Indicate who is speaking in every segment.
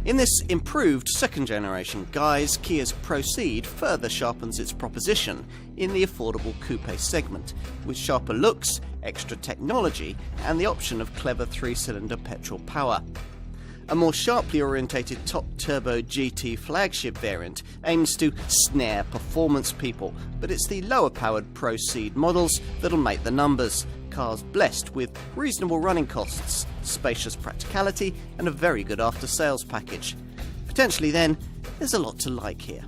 Speaker 1: In this improved second generation guise, Kia's ProCeed further sharpens its proposition in the affordable coupe segment, with sharper looks, extra technology and the option of clever 3-cylinder petrol power. A more sharply orientated top-turbo GT flagship variant aims to snare performance people, but it's the lower-powered ProCeed models that'll make the numbers. Cars blessed with reasonable running costs, spacious practicality and a very good after-sales package. Potentially then, there's a lot to like here.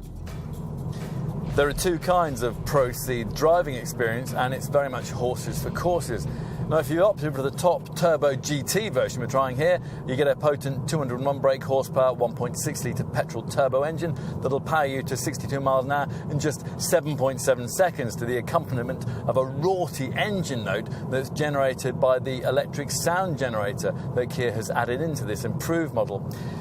Speaker 2: There are two kinds of ProCeed driving experience, and it's very much horses for courses. Now, if you opted for the top turbo GT version we're trying here, you get a potent 201 brake horsepower, 1.6 litre petrol turbo engine that'll power you to 62 miles an hour in just 7.7 seconds to the accompaniment of a raughty engine note that's generated by the electric sound generator that Kia has added into this improved model.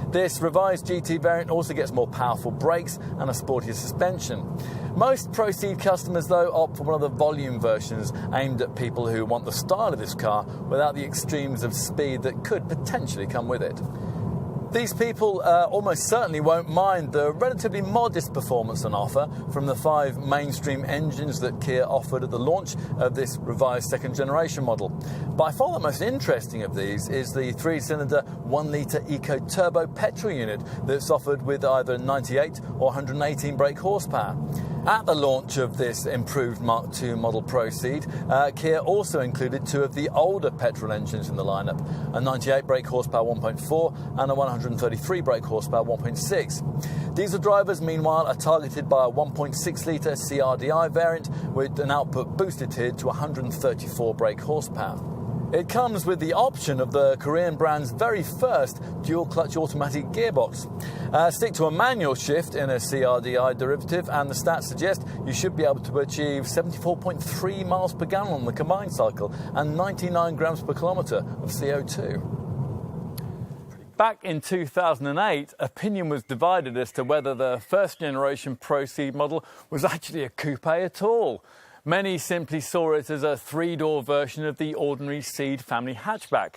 Speaker 2: This revised GT variant also gets more powerful brakes and a sportier suspension. Most ProCeed customers, though, opt for one of the volume versions aimed at people who want the style of this car without the extremes of speed that could potentially come with it. These people almost certainly won't mind the relatively modest performance on offer from the 5 mainstream engines that Kia offered at the launch of this revised second generation model. By far the most interesting of these is the 3-cylinder 1-litre eco-turbo petrol unit that's offered with either 98 or 118 brake horsepower. At the launch of this improved Mark II model ProCeed, Kia also included 2 of the older petrol engines in the lineup, a 98 brake horsepower 1.4 and a 133 brake horsepower 1.6. Diesel drivers, meanwhile, are targeted by a 1.6 litre CRDI variant with an output boosted here to 134 brake horsepower. It comes with the option of the Korean brand's very first dual-clutch automatic gearbox. Stick to a manual shift in a CRDI derivative, and the stats suggest you should be able to achieve 74.3 miles per gallon on the combined cycle and 99 grams per kilometre of CO2. Back in 2008, opinion was divided as to whether the first-generation ProCeed model was actually a coupe at all. Many simply saw it as a 3-door version of the ordinary Ceed family hatchback.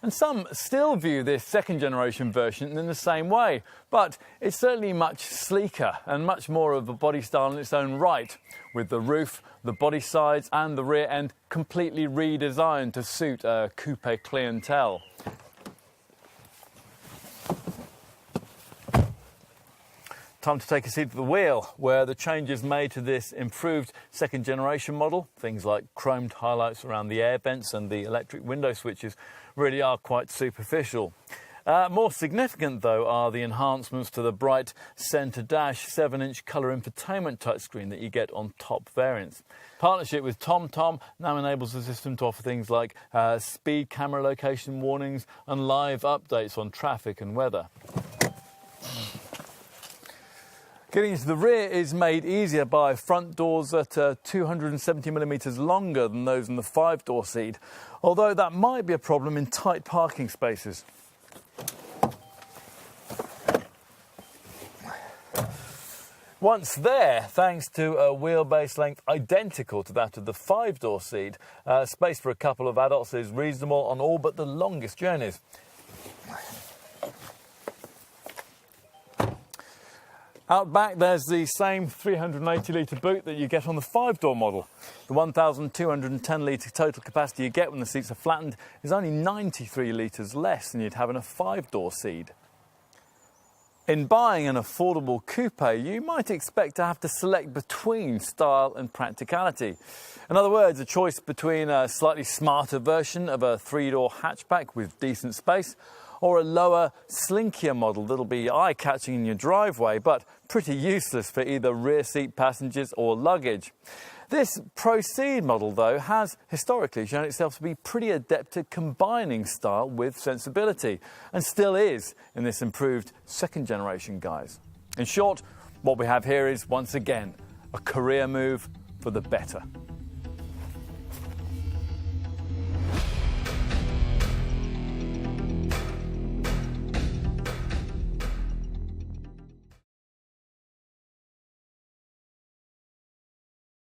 Speaker 2: And some still view this second-generation version in the same way, but it's certainly much sleeker and much more of a body style in its own right, with the roof, the body sides and the rear end completely redesigned to suit a coupe clientele. Time to take a seat at the wheel, where the changes made to this improved second generation model, things like chromed highlights around the air vents and the electric window switches, really are quite superficial. More significant, though, are the enhancements to the bright centre dash 7-inch colour infotainment touchscreen that you get on top variants. Partnership with TomTom now enables the system to offer things like speed camera location warnings and live updates on traffic and weather. Getting into the rear is made easier by front doors that are 270mm longer than those in the 5-door Ceed, although that might be a problem in tight parking spaces. Once there, thanks to a wheelbase length identical to that of the 5-door Ceed, space for a couple of adults is reasonable on all but the longest journeys. Out back, there's the same 380-litre boot that you get on the 5-door model. The 1,210-litre total capacity you get when the seats are flattened is only 93 litres less than you'd have in a 5-door Ceed. In buying an affordable coupe, you might expect to have to select between style and practicality. In other words, a choice between a slightly smarter version of a 3-door hatchback with decent space, or a lower, slinkier model that'll be eye-catching in your driveway, but pretty useless for either rear seat passengers or luggage. This ProCeed model, though, has historically shown itself to be pretty adept at combining style with sensibility, and still is in this improved second-generation guise. In short, what we have here is, once again, a career move for the better.